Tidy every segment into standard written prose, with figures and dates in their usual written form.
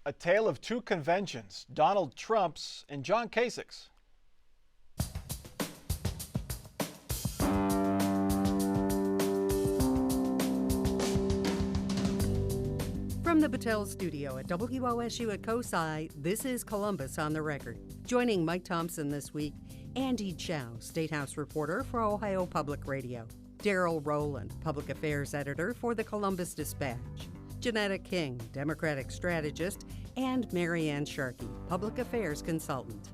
A tale of two conventions, Donald Trump's and John Kasich's. From the Battelle studio at WOSU at COSI, this is Columbus on the Record. Joining Mike Thompson this week, Andy Chow, State House reporter for Ohio Public Radio, Daryl Rowland, public affairs editor for the Columbus Dispatch, Janetta King, Democratic strategist, and Marianne Sharkey, public affairs consultant.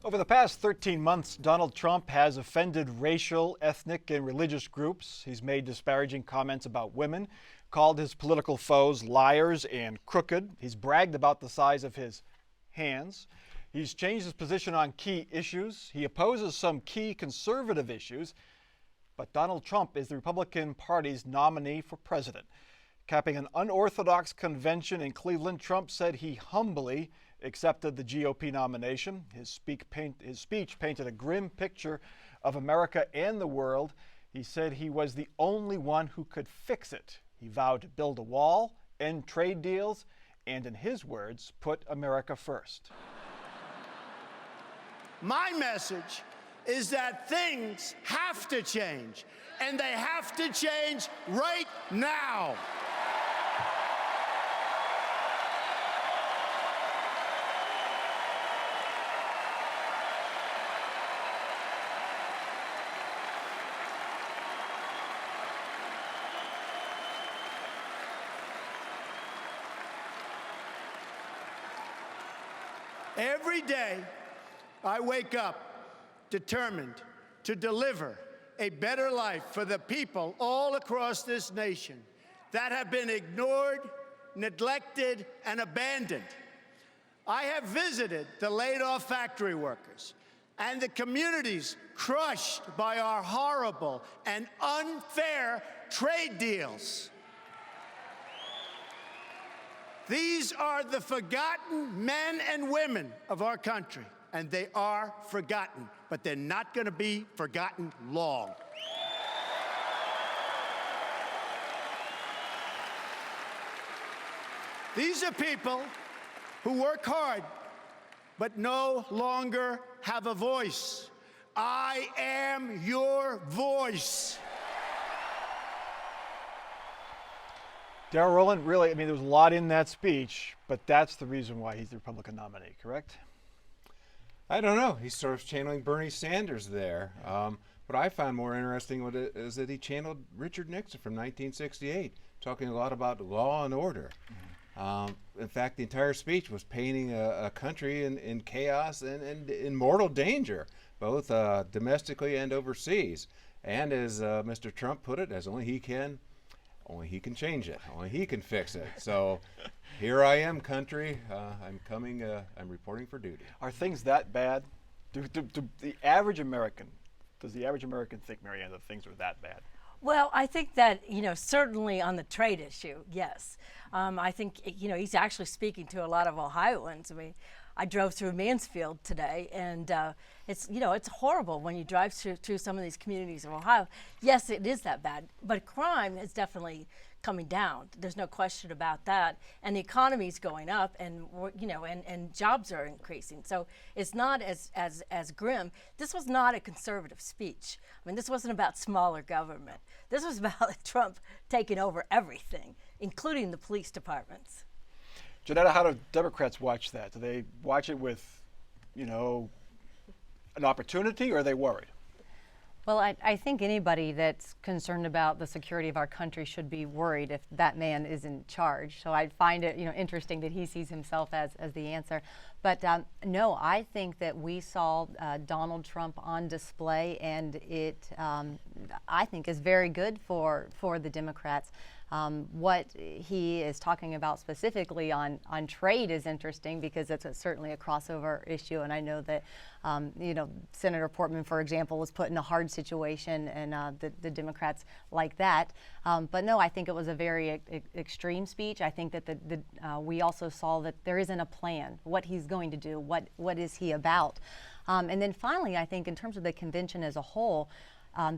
Over the past 13 months, Donald Trump has offended racial, ethnic, and religious groups. He's made disparaging comments about women, called his political foes liars and crooked. He's bragged about the size of his hands. He's changed his position on key issues. He opposes some key conservative issues. But Donald Trump is the Republican Party's nominee for president. Capping an unorthodox convention in Cleveland, Trump said he humbly accepted the GOP nomination. His speech painted a grim picture of America and the world. He said he was the only one who could fix it. He vowed to build a wall, end trade deals, and in his words, put America first. My message is that things have to change, and they have to change right now. Every day, I wake up determined to deliver a better life for the people all across this nation that have been ignored, neglected, and abandoned. I have visited the laid-off factory workers and the communities crushed by our horrible and unfair trade deals. These are the forgotten men and women of our country, and they are forgotten, but they're not going to be forgotten long. These are people who work hard, but no longer have a voice. I am your voice. Daryl Rowland, really, there was a lot in that speech, but that's the reason why he's the Republican nominee, correct? I don't know. He's sort of channeling Bernie Sanders there. What I found more interesting is that he channeled Richard Nixon from 1968, talking a lot about law and order. In fact, the entire speech was painting a country in chaos and in mortal danger, both domestically and overseas. And as Mr. Trump put it, as only he can change it. Only he can fix it. So here I am, country. I'm coming. I'm reporting for duty. Are things that bad? Does the average American think, Marianne, that things are that bad? Well, I think that, certainly on the trade issue, yes. I think, he's actually speaking to a lot of Ohioans. I drove through Mansfield today, and it's horrible when you drive through some of these communities of Ohio. Yes, it is that bad, but crime is definitely coming down. There's no question about that, and the economy's going up, and and jobs are increasing. So it's not as grim. This was not a conservative speech. This wasn't about smaller government. This was about Trump taking over everything, including the police departments. Janetta, how do Democrats watch that? Do they watch it with, an opportunity, or are they worried? Well, I think anybody that's concerned about the security of our country should be worried if that man is in charge. So I find it, interesting that he sees himself as the answer. But no, I think that we saw Donald Trump on display, and it, I think, is very good for the Democrats. What he is talking about specifically on trade is interesting because it's certainly a crossover issue, and I know that Senator Portman, for example, was put in a hard situation, and the Democrats like that. But no, I think it was a very extreme speech. I think that we also saw that there isn't a plan, what he's going to do, what is he about. And then finally, I think in terms of the convention as a whole,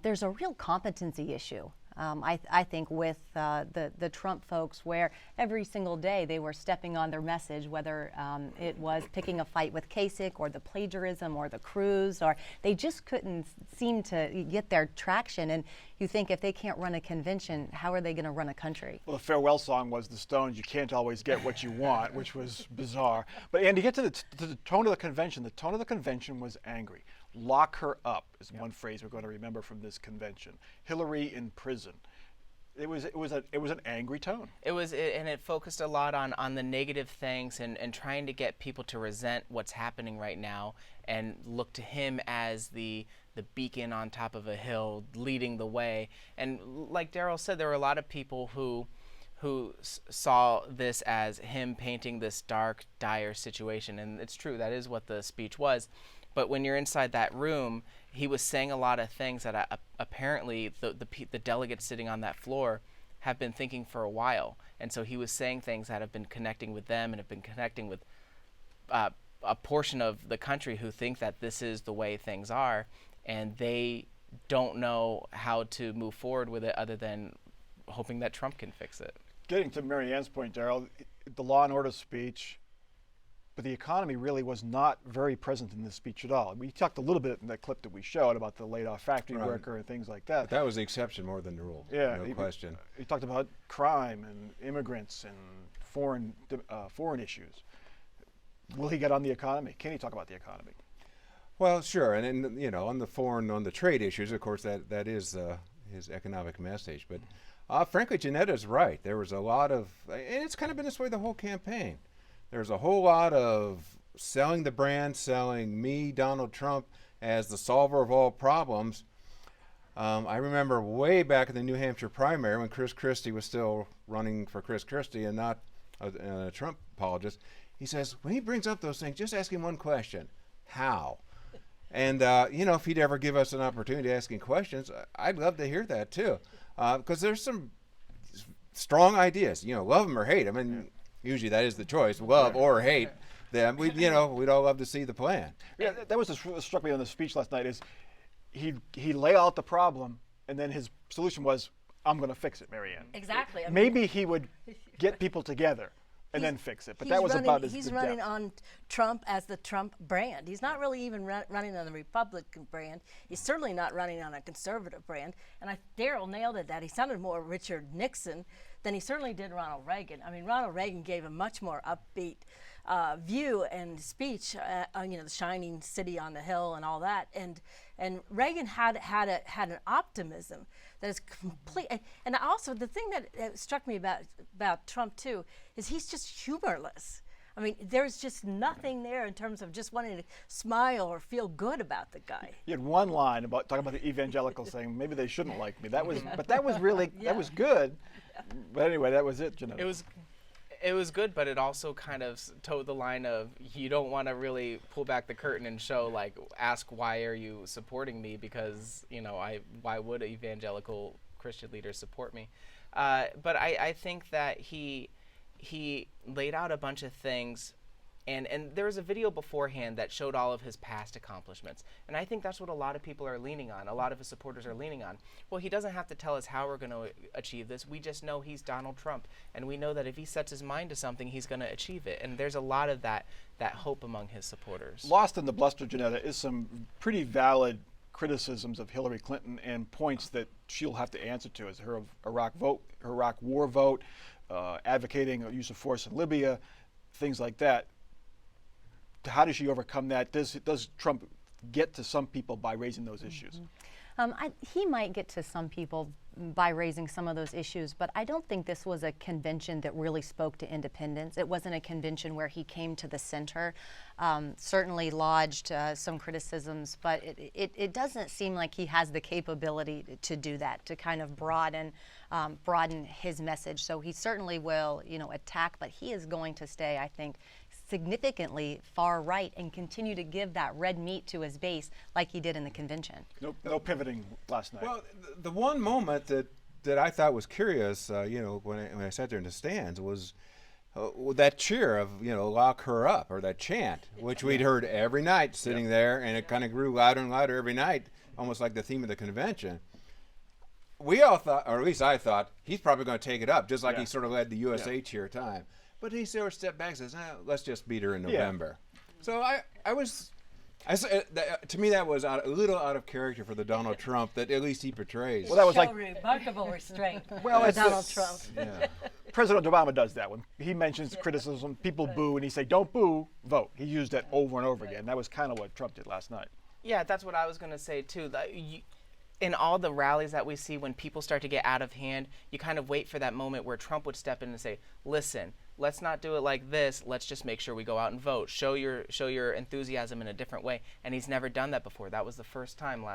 there's a real competency issue. I think, with the Trump folks, where every single day they were stepping on their message, whether it was picking a fight with Kasich or the plagiarism or the cruise, or they just couldn't seem to get their traction. And you think, if they can't run a convention, how are they going to run a country? Well, the farewell song was the Stones, "You can't always get what you want," which was bizarre. But Andy, get to the tone of the convention. The tone of the convention was angry. Lock her up is one phrase we're going to remember from this convention. Hillary in prison. It was an angry tone. And it focused a lot on the negative things and trying to get people to resent what's happening right now and look to him as the beacon on top of a hill leading the way. And like Daryl said, there were a lot of people who saw this as him painting this dark, dire situation. And it's true, that is what the speech was. But when you're inside that room, he was saying a lot of things that apparently the delegates sitting on that floor have been thinking for a while. And so he was saying things that have been connecting with them and have been connecting with a portion of the country who think that this is the way things are, and they don't know how to move forward with it other than hoping that Trump can fix it. Getting to Mary Ann's point, Daryl, the law and order speech, but the economy really was not very present in this speech at all. We talked a little bit in that clip that we showed about the laid-off factory worker and things like that. But that was the exception more than the rule. Yeah, no question. He talked about crime and immigrants and foreign issues. Will he get on the economy? Can he talk about the economy? Well, sure, and then, on the trade issues, of course, that is his economic message. But frankly, Janetta's right. There was a lot of, and it's kind of been this way the whole campaign. There's a whole lot of selling the brand, selling me, Donald Trump, as the solver of all problems. I remember way back in the New Hampshire primary when Chris Christie was still running for Chris Christie and not a Trump apologist. He says, when he brings up those things, just ask him one question: how? And, if he'd ever give us an opportunity to ask him questions, I'd love to hear that too. Because there's some strong ideas, love them or hate them. And usually that is the choice, love or hate them. We'd all love to see the plan. Yeah, that was what struck me on the speech last night is he lay out the problem, and then his solution was, I'm going to fix it, Mary Ann. Exactly. Maybe he would get people together and then fix it. But that was about his He's running on Trump as the Trump brand. He's not really even running on the Republican brand. He's certainly not running on a conservative brand. And Daryl nailed it that he sounded more Richard Nixon than he certainly did Ronald Reagan. I mean, Ronald Reagan gave a much more upbeat view and speech, the shining city on the hill and all that. And Reagan had an optimism that is complete. And also the thing that struck me about Trump too is he's just humorless. I mean, there's just nothing there in terms of just wanting to smile or feel good about the guy. He had one line about talking about the evangelicals saying maybe they shouldn't like me. That was really that was good. But anyway, that was it, Janelle. It was good, but it also kind of towed the line of you don't want to really pull back the curtain and show, ask why are you supporting me, because why would evangelical Christian leaders support me? But I think that he laid out a bunch of things, and there was a video beforehand that showed all of his past accomplishments, and I think that's what a lot of people are leaning on. A lot of his supporters are leaning on. Well, he doesn't have to tell us how we're going to achieve this. We just know he's Donald Trump, and we know that if he sets his mind to something, he's going to achieve it. And there's a lot of that hope among his supporters. Lost in the bluster, Janetta, is some pretty valid criticisms of Hillary Clinton and points that she'll have to answer to, as her Iraq war vote, advocating use of force in Libya, things like that. How does she overcome that? Does Trump get to some people by raising those issues? He might get to some people by raising some of those issues, but I don't think this was a convention that really spoke to independence. It wasn't a convention where he came to the center. Certainly lodged some criticisms, but it doesn't seem like he has the capability to do that, to kind of broaden his message. So he certainly will, attack, but he is going to stay, I think, significantly far right and continue to give that red meat to his base like he did in the convention. No pivoting last night. Well, the one moment that I thought was curious, when I sat there in the stands was that cheer of, lock her up, or that chant, which we'd heard every night sitting there, and it kind of grew louder and louder every night, almost like the theme of the convention. we all thought, or at least I thought, he's probably going to take it up, just like Yeah. he sort of led the USA cheer time. But he sort of stepped back and says, let's just beat her in November. So to me, that was a little out of character for the Donald Trump that at least he portrays. Well, that was Show like remarkable restraint. Well, it's Donald the- Trump. Yeah. President Obama does that when he mentions criticism, people boo, and he say, "Don't boo, vote." He used that over and over again. That was kind of what Trump did last night. Yeah, that's what I was going to say too. In all the rallies that we see, when people start to get out of hand, you kind of wait for that moment where Trump would step in and say, "Listen, let's not do it like this. Let's just make sure we go out and vote. Show your enthusiasm in a different way." And he's never done that before. That was the first time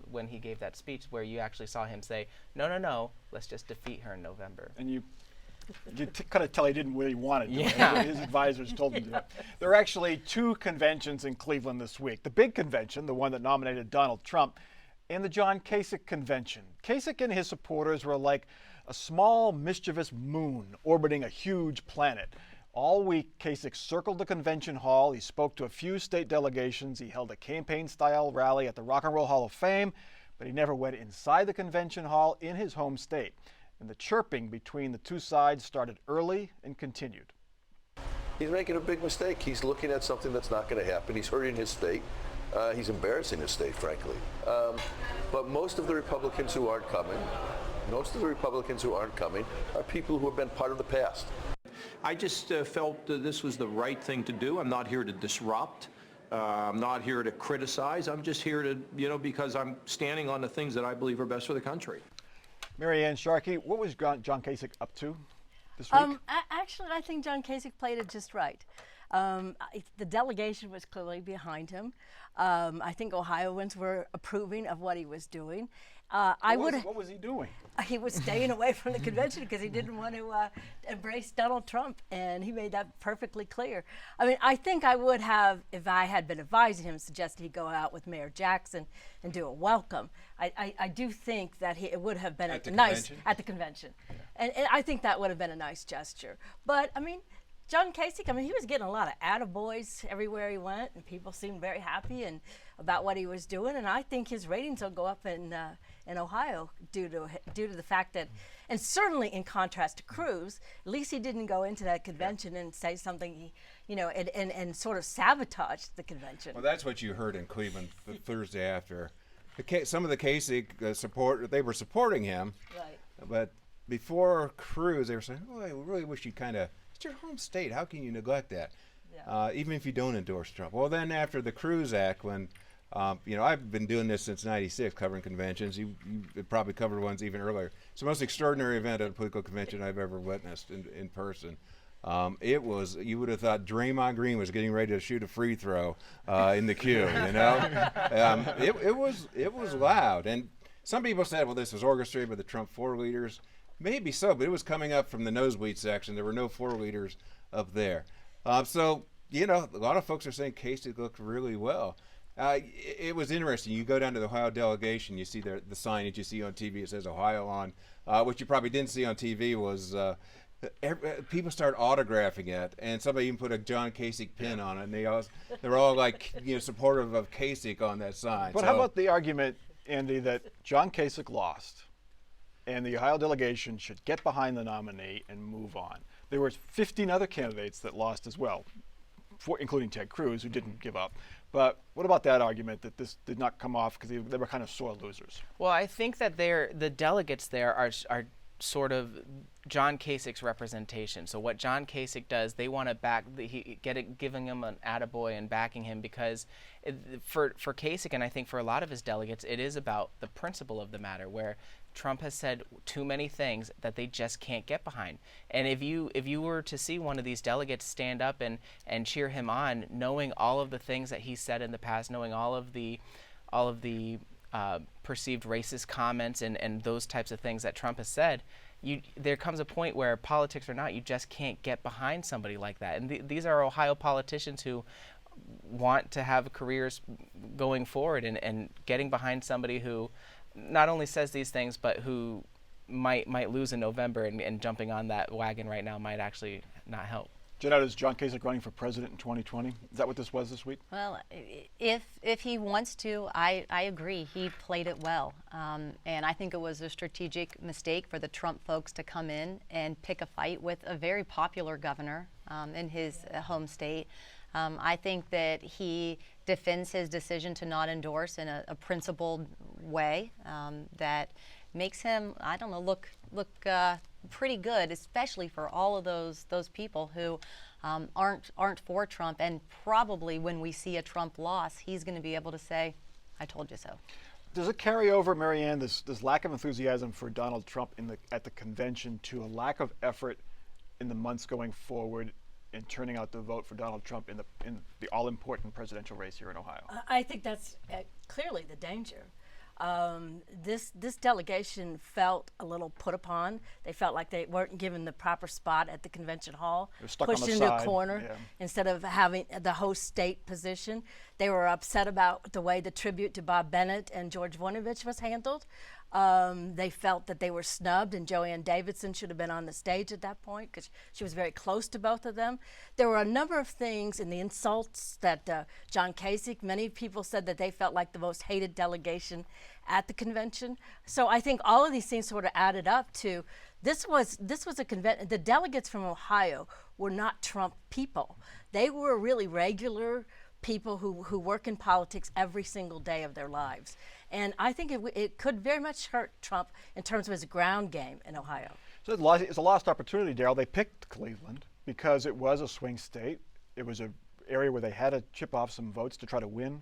when he gave that speech where you actually saw him say, "No, let's just defeat her in November." And you kind of tell he didn't really want to do Yeah. it. His advisors told him to do it. There are actually two conventions in Cleveland this week. The big convention, the one that nominated Donald Trump, and the John Kasich convention. Kasich and his supporters were like a small, mischievous moon orbiting a huge planet. All week, Kasich circled the convention hall. He spoke to a few state delegations. He held a campaign-style rally at the Rock and Roll Hall of Fame, but he never went inside the convention hall in his home state. And the chirping between the two sides started early and continued. He's making a big mistake. He's looking at something that's not going to happen. He's hurting his state. He's embarrassing his state, frankly. But most of the Republicans who aren't coming are people who have been part of the past. I just felt this was the right thing to do. I'm not here to disrupt. I'm not here to criticize. I'm just here to, because I'm standing on the things that I believe are best for the country. Mary Ann Sharkey, what was John Kasich up to this week? Actually, I think John Kasich played it just right. The delegation was clearly behind him. I think Ohioans were approving of what he was doing. What was he doing? He was staying away from the convention because he didn't want to embrace Donald Trump, and he made that perfectly clear. I mean, I think I would have, if I had been advising him, suggested he go out with Mayor Jackson and do a welcome. I do think that it would have been At the nice convention? at the convention, and I think that would have been a nice gesture. But I mean, John Kasich, he was getting a lot of attaboys everywhere he went, and people seemed very happy and about what he was doing. And I think his ratings will go up in Ohio due to the fact that, and certainly in contrast to Cruz, at least he didn't go into that convention and say something, and sort of sabotage the convention. Well, that's what you heard in Cleveland the Thursday after. Some of the Kasich support, they were supporting him. Right. But before Cruz, they were saying, "Oh, I really wish you it's your home state. How can you neglect that?" Yeah. Even if you don't endorse Trump. Well, then after the Cruz Act, when, I've been doing this since '96, covering conventions. You probably covered ones even earlier. It's the most extraordinary event at a political convention I've ever witnessed in person. It was, you would have thought Draymond Green was getting ready to shoot a free throw in the queue, It was loud. And some people said, well, this was orchestrated by the Trump 4 leaders. Maybe so, but it was coming up from the nosebleed section. There were no 4 leaders up there. So, a lot of folks are saying Kasich looked really well. It was interesting. You go down to the Ohio delegation, you see the signage you see on TV. It says Ohio on. What you probably didn't see on TV was people started autographing it, and somebody even put a John Kasich pin on it, and they were all like, supportive of Kasich on that sign. But how about the argument, Andy, that John Kasich lost, and the Ohio delegation should get behind the nominee and move on? There were 15 other candidates that lost as well, including Ted Cruz, who didn't give up. But what about that argument that this did not come off because they were kind of sore losers? Well, I think that the delegates there are sort of John Kasich's representation. So what John Kasich does, they want to giving him an attaboy and backing him because for Kasich, and I think for a lot of his delegates, it is about the principle of the matter, where Trump has said too many things that they just can't get behind. And if you were to see one of these delegates stand up and cheer him on, knowing all of the things that he said in the past, knowing all of the perceived racist comments and those types of things that Trump has said, there comes a point where, politics or not, you just can't get behind somebody like that. And these are Ohio politicians who want to have careers going forward, and getting behind somebody who not only says these things, but who might lose in November, and jumping on that wagon right now might actually not help. Jeanette, is John Kasich running for president in 2020? Is that what this was this week? Well, if he wants to, I agree. He played it well. And I think it was a strategic mistake for the Trump folks to come in and pick a fight with a very popular governor in his home state. I think that he defends his decision to not endorse in a principled way that makes him, I don't know, look pretty good, especially for all of those people who aren't for Trump. And probably when we see a Trump loss, he's going to be able to say, "I told you so." Does it carry over, Marianne, this lack of enthusiasm for Donald Trump at the convention to a lack of effort in the months going forward in turning out the vote for Donald Trump in the all-important presidential race here in Ohio? I think that's clearly the danger. This delegation felt a little put upon. They felt like they weren't given the proper spot at the convention hall, They're stuck pushed on the into side. a corner Yeah. instead of having the host state position. They were upset about the way the tribute to Bob Bennett and George Voinovich was handled. They felt that they were snubbed, and Joanne Davidson should have been on the stage at that point because she was very close to both of them. There were a number of things in the insults that John Kasich, many people said that they felt like the most hated delegation at the convention. So I think all of these things sort of added up to this was a convention. The delegates from Ohio were not Trump people. They were really regular people who work in politics every single day of their lives. And I think it could very much hurt Trump in terms of his ground game in Ohio. So it's a lost opportunity, Darrell. They picked Cleveland because it was a swing state. It was an area where they had to chip off some votes to try to win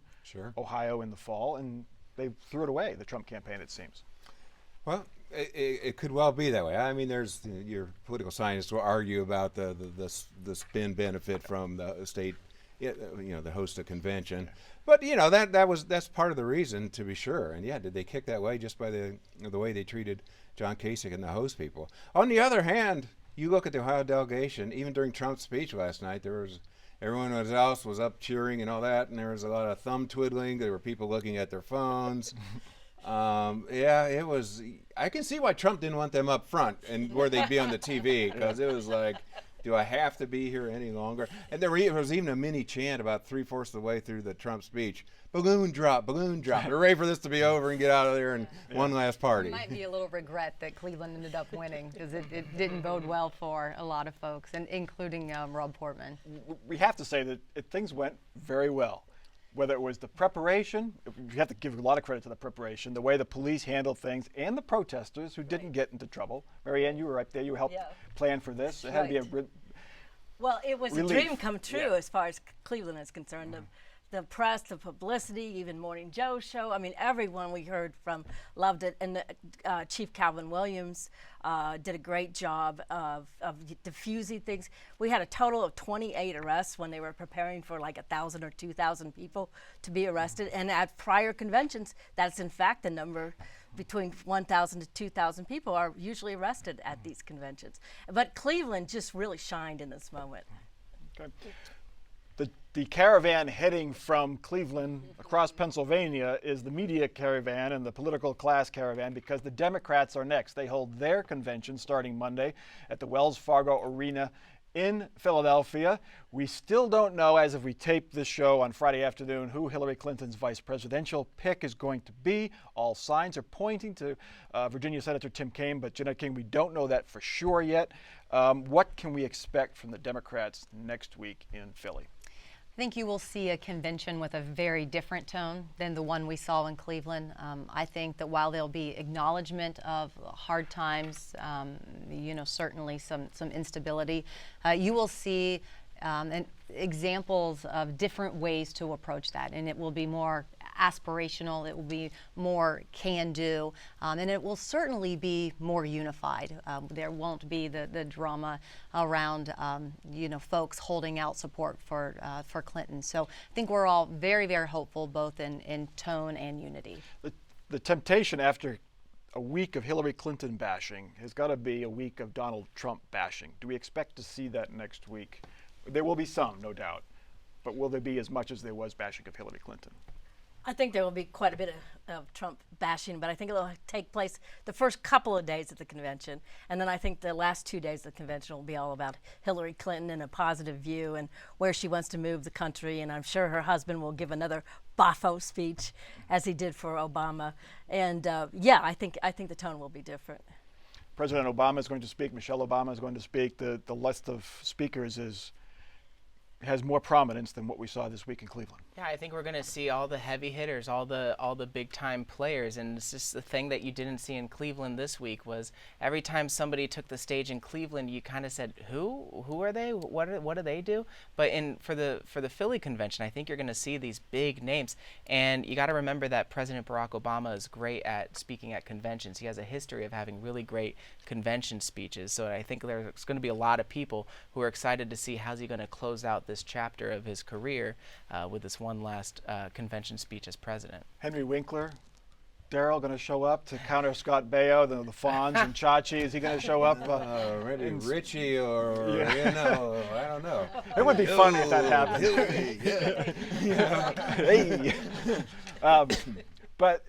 Ohio in the fall, and they threw it away, the Trump campaign, it seems. Well, it could well be that way. I mean, there's your political scientists will argue about the spin benefit from the state, the host of convention. But that's part of the reason, to be sure. And did they kick that way just by the way they treated John Kasich and the host people? On the other hand, you look at the Ohio delegation. Even during Trump's speech last night, everyone else was up cheering and all that, and there was a lot of thumb twiddling. There were people looking at their phones. It was. I can see why Trump didn't want them up front and where they'd be on the TV, because it was like, do I have to be here any longer? And there was even a mini chant about 3/4 of the way through the Trump speech. Balloon drop, balloon drop. They're ready for this to be over and get out of there and one last party. There might be a little regret that Cleveland ended up winning because it didn't bode well for a lot of folks, and including Rob Portman. We have to say that things went very well. Whether it was the preparation, you have to give a lot of credit to the preparation, the way the police handled things, and the protesters who didn't get into trouble. Marianne, you were right there. You helped plan for this. It had to be Well, it was relief. a dream come true as far as Cleveland is concerned. The press, the publicity, even Morning Joe's show. I mean, everyone we heard from loved it. And Chief Calvin Williams did a great job of diffusing things. We had a total of 28 arrests when they were preparing for like 1,000 or 2,000 people to be arrested. And at prior conventions, that's in fact the number. Between 1,000 to 2,000 people are usually arrested at these conventions. But Cleveland just really shined in this moment. Okay. The caravan heading from Cleveland across Pennsylvania is the media caravan and the political class caravan, because the Democrats are next. They hold their convention starting Monday at the Wells Fargo Arena in Philadelphia. We still don't know, as of we tape this show on Friday afternoon, who Hillary Clinton's vice presidential pick is going to be. All signs are pointing to Virginia Senator Tim Kaine, but Jeanette King, we don't know that for sure yet. What can we expect from the Democrats next week in Philly? I think you will see a convention with a very different tone than the one we saw in Cleveland. I think that while there'll be acknowledgement of hard times, certainly some instability, you will see examples of different ways to approach that, and it will be more aspirational, it will be more can-do, and it will certainly be more unified. There won't be the drama around folks holding out support for Clinton. So I think we're all very, very hopeful, both in tone and unity. The temptation after a week of Hillary Clinton bashing has got to be a week of Donald Trump bashing. Do we expect to see that next week? There will be some, no doubt, but will there be as much as there was bashing of Hillary Clinton? I think there will be quite a bit of Trump bashing, but I think it'll take place the first couple of days at the convention. And then I think the last 2 days of the convention will be all about Hillary Clinton and a positive view and where she wants to move the country. And I'm sure her husband will give another boffo speech as he did for Obama. And yeah, I think the tone will be different. President Obama is going to speak. Michelle Obama is going to speak. The list of speakers has more prominence than what we saw this week in Cleveland. Yeah, I think we're going to see all the heavy hitters, all the big time players, and it's just the thing that you didn't see in Cleveland this week was every time somebody took the stage in Cleveland, you kind of said, who are they? What do they do? But for the Philly convention, I think you're going to see these big names, and you got to remember that President Barack Obama is great at speaking at conventions. He has a history of having really great convention speeches, so I think there's going to be a lot of people who are excited to see how's he going to close out this chapter of his career with this one last convention speech as president. Henry Winkler, Daryl going to show up to counter Scott Baio, the Fonz and Chachi. Is he going to show up? Richie or, Yeah. I don't know. It would be fun if that happened. Hillary, yeah. Hey. But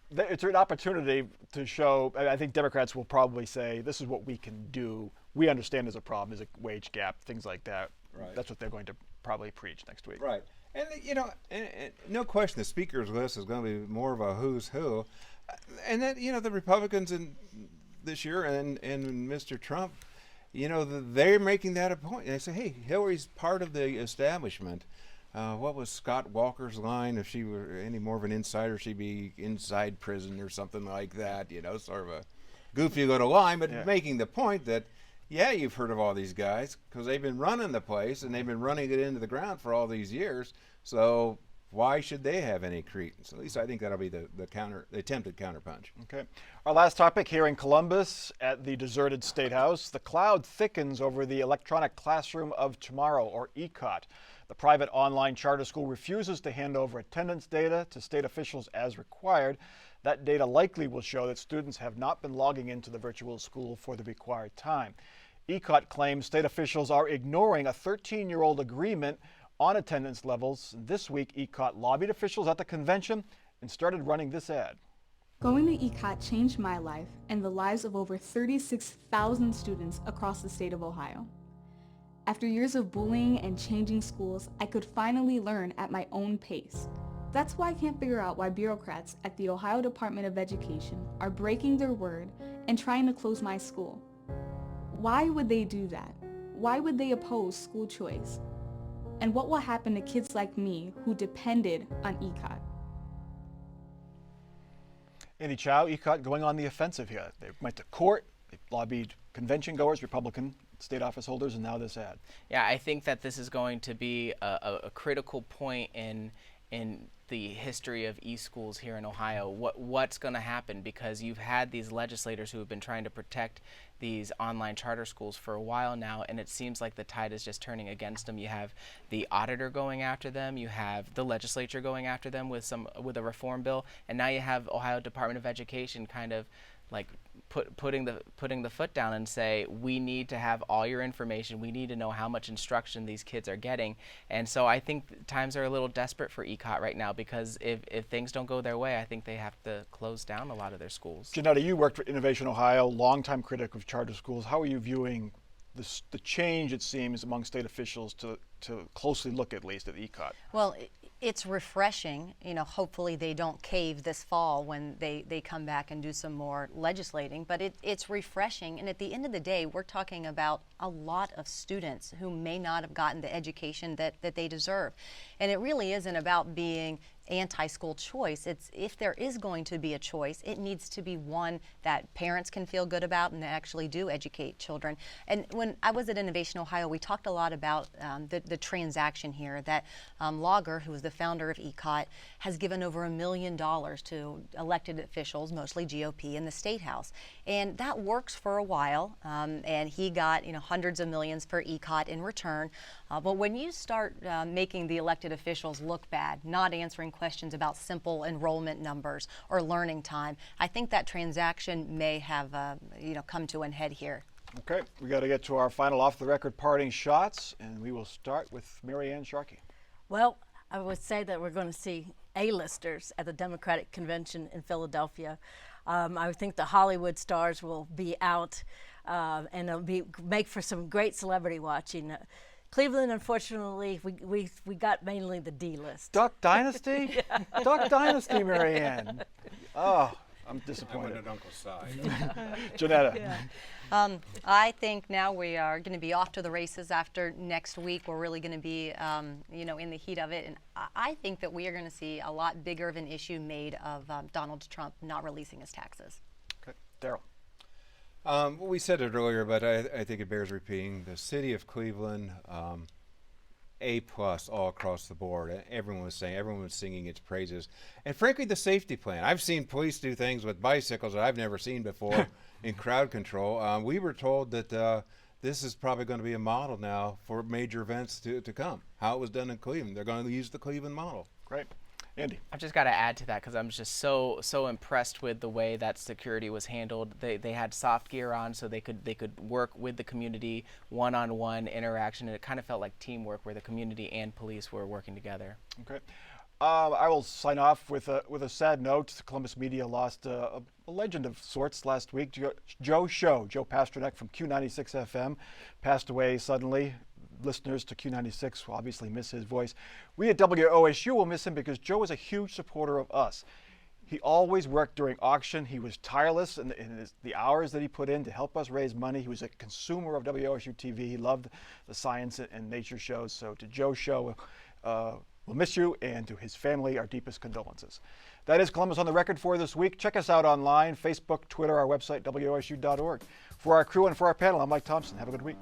it's an opportunity to show. I think Democrats will probably say, this is what we can do. We understand there's a problem, there's a wage gap, things like that. Right. That's what they're going to probably preach next week. Right. And, and no question the speaker's list is going to be more of a who's who. And then, the Republicans this year and Mr. Trump, they're making that a point. They say, hey, Hillary's part of the establishment. What was Scott Walker's line? If she were any more of an insider, she'd be inside prison or something like that, sort of a goofy little line, but making the point that, yeah, you've heard of all these guys because they've been running the place and they've been running it into the ground for all these years. So why should they have any credence? At least I think that'll be the attempted counterpunch. Okay. Our last topic here in Columbus at the deserted State House. The cloud thickens over the Electronic Classroom of Tomorrow, or ECOT. The private online charter school refuses to hand over attendance data to state officials as required. That data likely will show that students have not been logging into the virtual school for the required time. ECOT claims state officials are ignoring a 13-year-old agreement on attendance levels. This week, ECOT lobbied officials at the convention and started running this ad. Going to ECOT changed my life and the lives of over 36,000 students across the state of Ohio. After years of bullying and changing schools, I could finally learn at my own pace. That's why I can't figure out why bureaucrats at the Ohio Department of Education are breaking their word and trying to close my school. Why would they do that? Why would they oppose school choice? And what will happen to kids like me who depended on ECOT? Andy Chow, ECOT going on the offensive here. They went to court, they lobbied convention goers, Republican state office holders, and now this ad. Yeah, I think that this is going to be a critical point in the history of e-schools here in Ohio. What's going to happen, because you've had these legislators who have been trying to protect these online charter schools for a while now, and it seems like the tide is just turning against them. You have the auditor going after them, you have the legislature going after them with a reform bill, and now you have Ohio Department of Education kind of like putting the foot down and say, we need to have all your information. We need to know how much instruction these kids are getting. And so I think times are a little desperate for ECOT right now, because if things don't go their way, I think they have to close down a lot of their schools. Janetta, you worked for Innovation Ohio, longtime critic of charter schools. How are you viewing the change, it seems, among state officials to closely look at least at ECOT? Well, it's refreshing. Hopefully they don't cave this fall when they come back and do some more legislating, but it's refreshing. And at the end of the day, we're talking about a lot of students who may not have gotten the education that they deserve. And it really isn't about being anti-school choice. It's, if there is going to be a choice, it needs to be one that parents can feel good about and that actually do educate children. And when I was at Innovation Ohio, we talked a lot about the transaction here that Lager, who was the founder of ECOT, has given over $1 million to elected officials, mostly GOP, in the State House. And that works for a while, and he got hundreds of millions for ECOT in return. But when you start making the elected officials look bad, not answering questions about simple enrollment numbers or learning time, I think that transaction may have come to an head here. Okay, we got to get to our final off-the-record parting shots, and we will start with Mary Ann Sharkey. Well, I would say that we're going to see A-listers at the Democratic Convention in Philadelphia. I think the Hollywood stars will be out, and it'll make for some great celebrity watching. Cleveland, unfortunately, we got mainly the D list. Duck Dynasty? Yeah. Duck Dynasty, Marianne. Oh, I'm I disappointed. went at Uncle's side. Janetta. Yeah. I think now we are going to be off to the races after next week. We're really going to be, in the heat of it. And I think that we are going to see a lot bigger of an issue made of Donald Trump not releasing his taxes. Okay. Daryl. Well, we said it earlier, but I think it bears repeating. The city of Cleveland, A+ all across the board. Everyone was singing its praises. And frankly, the safety plan. I've seen police do things with bicycles that I've never seen before in crowd control. We were told that this is probably going to be a model now for major events to come. How it was done in Cleveland. They're going to use the Cleveland model. Great. Andy. I've just got to add to that because I'm just so impressed with the way that security was handled. They had soft gear on so they could work with the community, one-on-one interaction, and it kind of felt like teamwork where the community and police were working together. Okay. I will sign off with a sad note. Columbus media lost a legend of sorts last week. Joe Pasternak from Q96 FM passed away suddenly. Listeners to Q96 will obviously miss his voice. We at WOSU will miss him because Joe was a huge supporter of us. He always worked during auction. He was tireless in the hours that he put in to help us raise money. He was a consumer of WOSU TV. He loved the science and nature shows. So to Joe Show, we'll miss you, and to his family, our deepest condolences. That is Columbus on the Record for this week. Check us out online, Facebook, Twitter, our website, WOSU.org. For our crew and for our panel, I'm Mike Thompson. Have a good week.